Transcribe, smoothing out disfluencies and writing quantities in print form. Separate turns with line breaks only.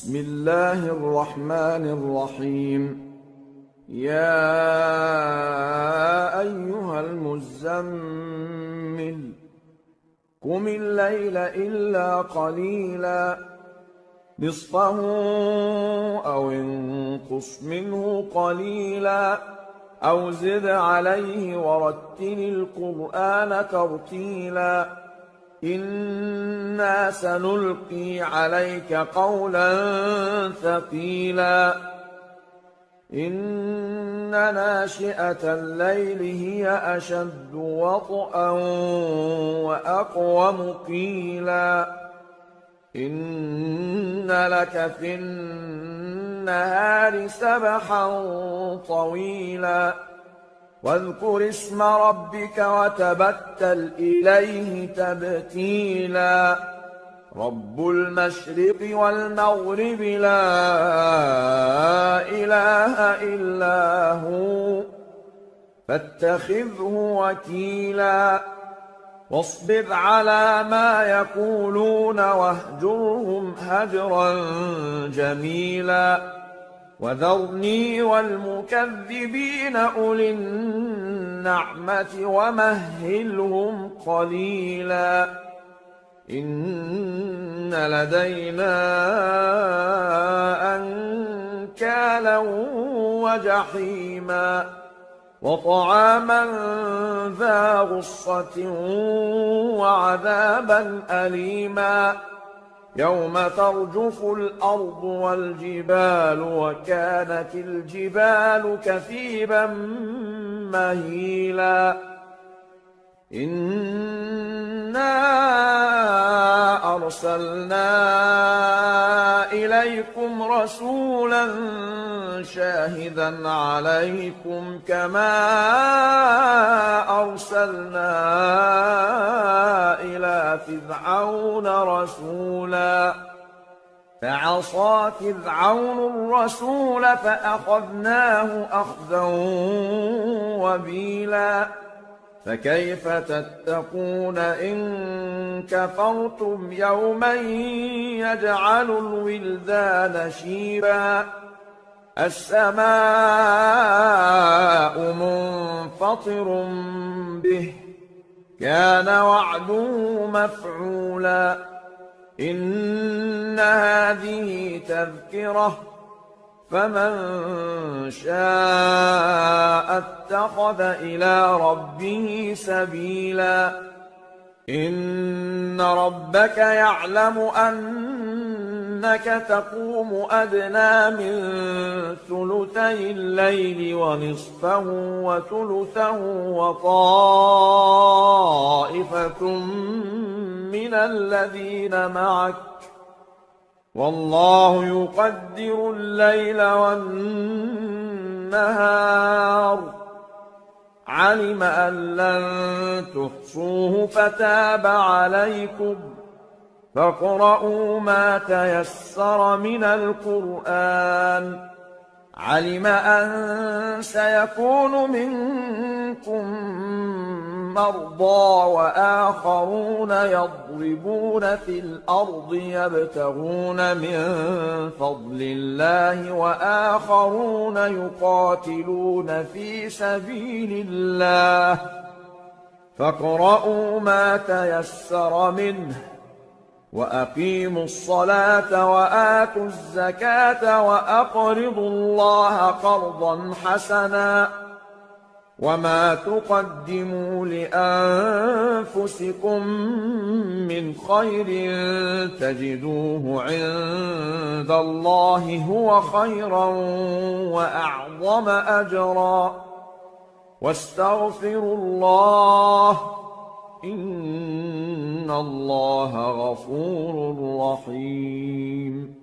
بسم الله الرحمن الرحيم. يا أيها المزمل قم الليل إلا قليلا نصفه أو انقص منه قليلا أو زد عليه ورتل القرآن ترتيلا إنا سنلقي عليك قولا ثقيلا إن ناشئة الليل هي أشد وطئا وأقوم قيلا إن لك في النهار سبحا طويلا واذكر اسم ربك وتبتل إليه تبتيلا رب المشرق والمغرب لا إله إلا هو فاتخذه وكيلا واصبر على ما يقولون واهجرهم هجرا جميلا وذرني والمكذبين أولي النعمة ومهلهم قليلا إن لدينا أنكالا وجحيما وطعاما ذا غصة وعذابا أليما يوم ترجف الأرض والجبال وكانت الجبال كثيبا مهيلا إنا أرسلنا إليكم رسولا شاهدا عليكم كما أرسلنا إلى فرعون رسولا فعصى فرعون الرسول فأخذناه أخذا وبيلا فكيف تتقون إن كفرتم يوما يجعل الولدان شيبا السماء منفطر به كان وعده مفعولا إن هذه تذكرة فمن شاء اتخذ إلى ربه سبيلا إن ربك يعلم أنك تقوم أدنى من ثلثي الليل ونصفه وثلثه وطائفة من الذين معك والله يقدر الليل والنهار علم أن لن تحصوه فتاب عليكم فاقرؤوا ما تيسر من القرآن علم أن سيكون منكم مرضى وآخرون يضربون في الأرض يبتغون من فضل الله وآخرون يقاتلون في سبيل الله فاقرؤوا ما تيسر منه وأقيموا الصلاة وآتوا الزكاة وأقرضوا الله قرضا حسنا وما تقدموا لأنفسكم من خير تجدوه عند الله هو خيرا وأعظم أجرا واستغفروا الله إن الله غفور رحيم.